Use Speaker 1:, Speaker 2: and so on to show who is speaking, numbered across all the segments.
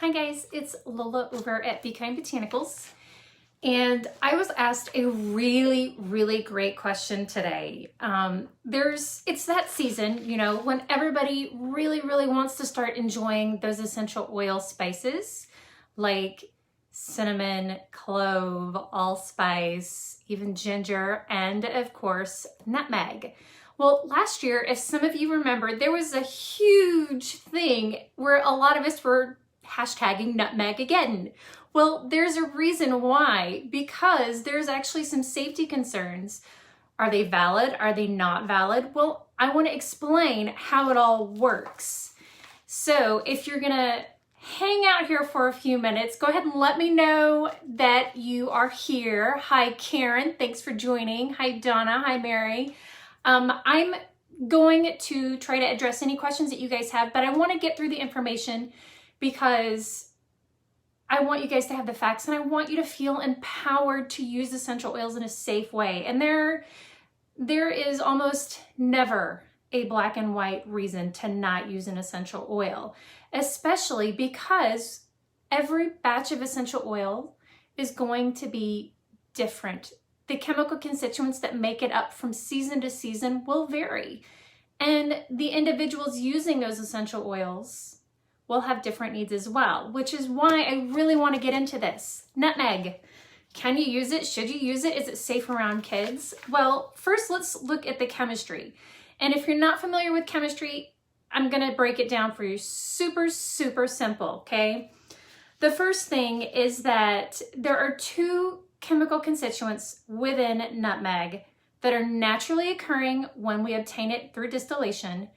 Speaker 1: Hi guys, it's Lola over at Be Kind Botanicals, and I was asked a really great question today. It's that season, when everybody really wants to start enjoying those essential oil spices like cinnamon, clove, allspice, even ginger, and of course, nutmeg. Well, last year, if some of you remember, there was a huge thing where a lot of us were hashtagging Nutmegagedon. Well, there's a reason why, because there's actually some safety concerns. Are they valid? Are they not valid? Well, I want to explain how it all works. So if you're gonna hang out here for a few minutes, go ahead and let me know that you are here. Hi, Karen. Thanks for joining. Hi, Donna. Hi, Mary. I'm going to try to address any questions that you guys have, but I want to get through the information because I want you guys to have the facts and I want you to feel empowered to use essential oils in a safe way. And there is almost never a black and white reason to not use an essential oil, especially because every batch of essential oil is going to be different. The chemical constituents that make it up from season to season will vary. And the individuals using those essential oils will have different needs as well, which is why I really want to get into this. Nutmeg. Can you use it? Should you use it? Is it safe around kids? Well, first let's look at the chemistry. And if you're not familiar with chemistry, I'm going to break it down for you super simple, okay? The first thing is that there are two chemical constituents within nutmeg that are naturally occurring when we obtain it through distillation,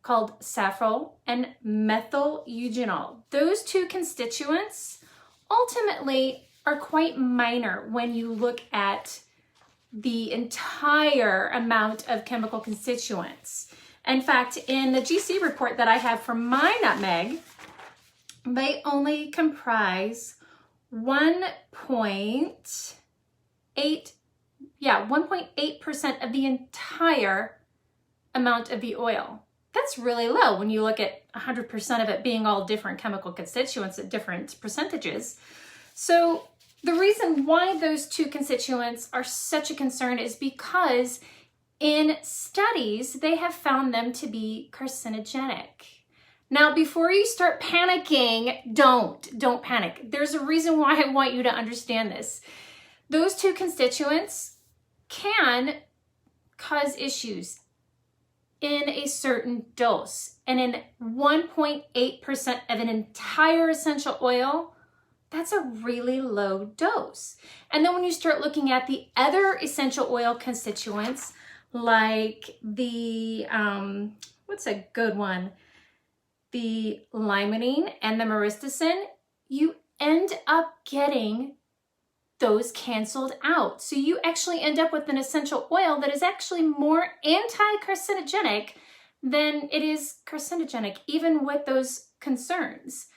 Speaker 1: called saffron and methyl eugenol. Those two constituents ultimately are quite minor when you look at the entire amount of chemical constituents. In fact, in the GC report that I have for my nutmeg, they only comprise 1.8% of the entire amount of the oil. That's really low when you look at 100% of it being all different chemical constituents at different percentages. So the reason why those two constituents are such a concern is because in studies, they have found them to be carcinogenic. Now, before you start panicking, don't panic. There's a reason why I want you to understand this. Those two constituents can cause issues in a certain dose. And in 1.8% of an entire essential oil, that's a really low dose. And then when you start looking at the other essential oil constituents, like the, what's a good one? The limonene and the myristicin, you end up getting those canceled out. So you actually end up with an essential oil that is actually more anti-carcinogenic than it is carcinogenic, even with those concerns.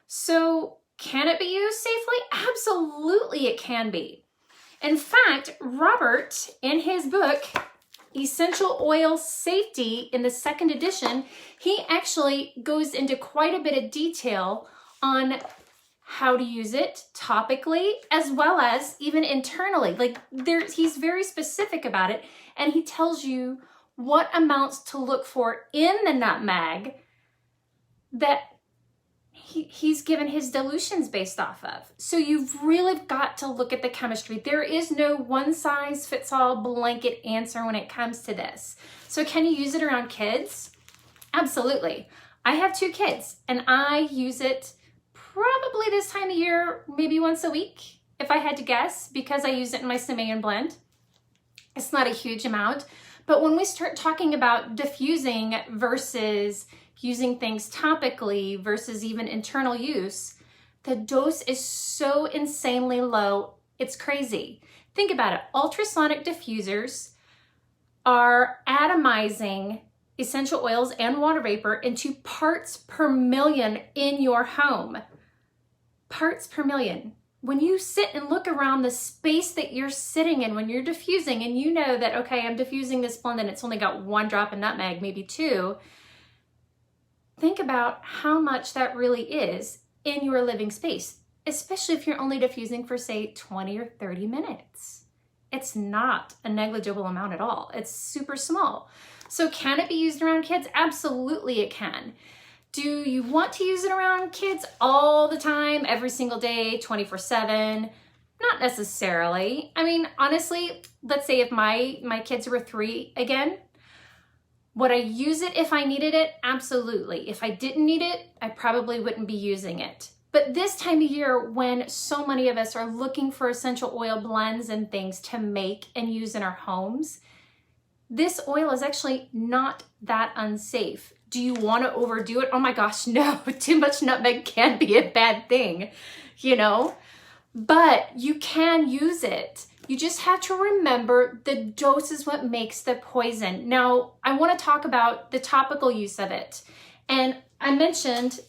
Speaker 1: So can it be used safely? Absolutely it can be. In fact, Robert, in his book, Essential Oil Safety, in the second edition, he actually goes into quite a bit of detail on how to use it topically as well as even internally. He's very specific about it, and he tells you what amounts to look for in the nutmeg that he's given his dilutions based off of. So you've really got to look at the chemistry. There is no one size fits all blanket answer when it comes to this. So can you use it around kids? Absolutely. I have 2 kids and I use it probably this time of year, maybe once a week, if I had to guess, because I use it in my Simeon blend. It's not a huge amount, but when we start talking about diffusing versus using things topically versus even internal use, the dose is so insanely low, it's crazy. Think about it. Ultrasonic diffusers are atomizing essential oils and water vapor into parts per million in your home. Parts per million. When you sit and look around the space that you're sitting in when you're diffusing and you know that, okay, I'm diffusing this blend and it's only got 1 drop of nutmeg, maybe 2, think about how much that really is. in your living space, especially if you're only diffusing for, say, 20 or 30 minutes. It's not a negligible amount at all. It's super small. So can it be used around kids? Absolutely it can. Do you want to use it around kids all the time, every single day, 24/7? Not necessarily. I mean, honestly, let's say if my kids were 3 again, would I use it if I needed it? Absolutely. If I didn't need it, I probably wouldn't be using it. But this time of year, when so many of us are looking for essential oil blends and things to make and use in our homes, this oil is actually not that unsafe. Do you want to overdo it? Oh my gosh, no. Too much nutmeg can be a bad thing, you know? But you can use it. You just have to remember the dose is what makes the poison. Now, I want to talk about the topical use of it. And I mentioned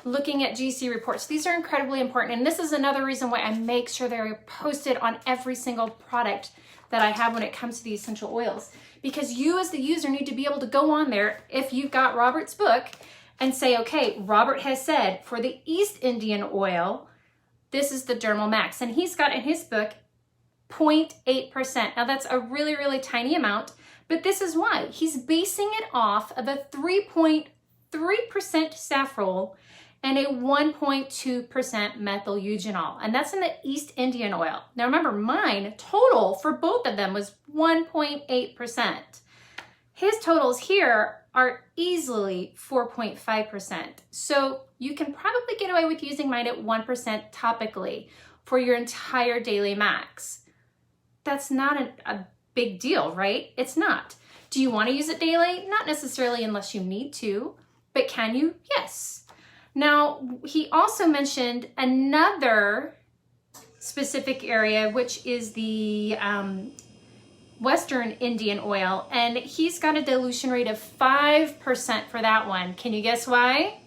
Speaker 1: looking at GC reports. These are incredibly important. And this is another reason why I make sure they're posted on every single product that I have when it comes to the essential oils. Because you as the user need to be able to go on there, if you've got Robert's book, and say, okay, Robert has said for the East Indian oil, this is the Dermal Max. And he's got in his book 0.8%. Now that's a really, really tiny amount, but this is why. He's basing it off of a 3.3% saffron and a 1.2% methyl eugenol. And that's in the East Indian oil. Now remember, mine total for both of them was 1.8%. His totals here are easily 4.5%. So you can probably get away with using mine at 1% topically for your entire daily max. That's not a big deal, right? It's not. Do you want to use it daily? Not necessarily unless you need to, but can you? Yes. Now, he also mentioned another specific area, which is the Western Indian oil, and he's got a dilution rate of 5% for that one. Can you guess why?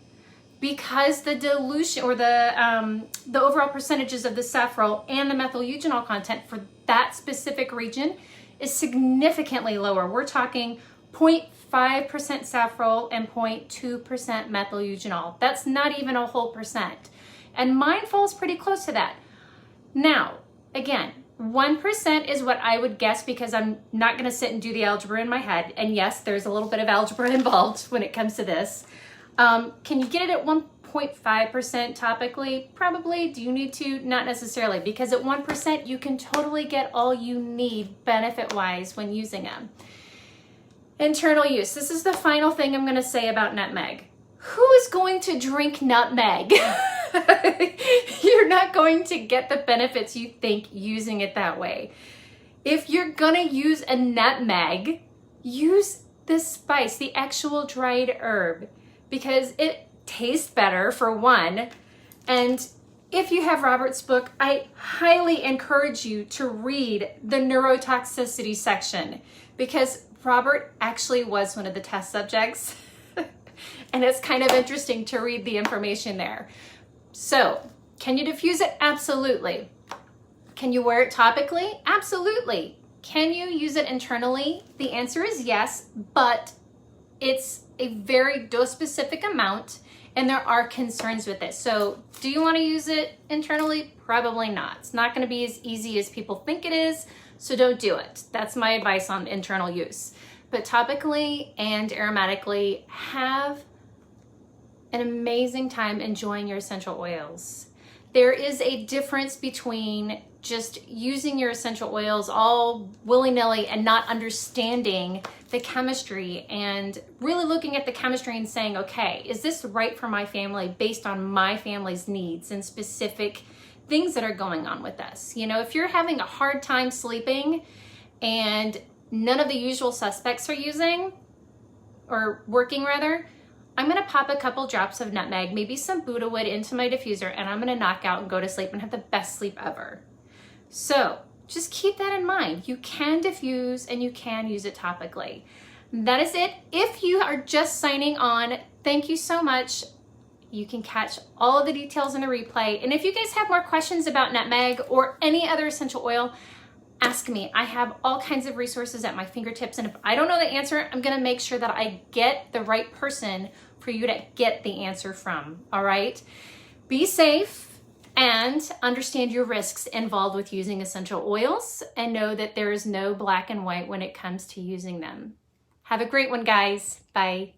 Speaker 1: Because the dilution or the overall percentages of the saffron and the methyl eugenol content for that specific region is significantly lower. We're talking 0.5% saffron and 0.2% methyl eugenol. That's not even a whole percent. And mine falls pretty close to that. Now, again, 1% is what I would guess because I'm not going to sit and do the algebra in my head. And yes, there's a little bit of algebra involved when it comes to this. Can you get it at 1.5% topically? Probably. Do you need to? Not necessarily, because at 1% you can totally get all you need benefit-wise when using them. Internal use. This is the final thing I'm going to say about nutmeg. Who is going to drink nutmeg? You're not going to get the benefits you think using it that way. If you're going to use a nutmeg, use the spice, the actual dried herb, because it tastes better for one. And if you have Robert's book, I highly encourage you to read the neurotoxicity section because Robert actually was one of the test subjects. And it's kind of interesting to read the information there. So, can you diffuse it? Absolutely. Can you wear it topically? Absolutely. Can you use it internally? The answer is yes, but it's a very dose-specific amount, and there are concerns with it. So, do you want to use it internally? Probably not. It's not going to be as easy as people think it is, so don't do it. That's my advice on internal use. But topically and aromatically, have an amazing time enjoying your essential oils. There is a difference between just using your essential oils all willy-nilly and not understanding the chemistry and really looking at the chemistry and saying, okay, is this right for my family based on my family's needs and specific things that are going on with us? You know, if you're having a hard time sleeping and none of the usual suspects are using or working rather, I'm gonna pop a couple drops of nutmeg, maybe some Buddha wood into my diffuser, and I'm gonna knock out and go to sleep and have the best sleep ever. So just keep that in mind. You can diffuse and you can use it topically. That is it. If you are just signing on, thank you so much. You can catch all of the details in the replay. And if you guys have more questions about nutmeg or any other essential oil, ask me. I have all kinds of resources at my fingertips, and if I don't know the answer, I'm gonna make sure that I get the right person for you to get the answer from, all right? be safe and understand your risks involved with using essential oils, and know that there is no black and white when it comes to using them. Have a great one, guys. Bye.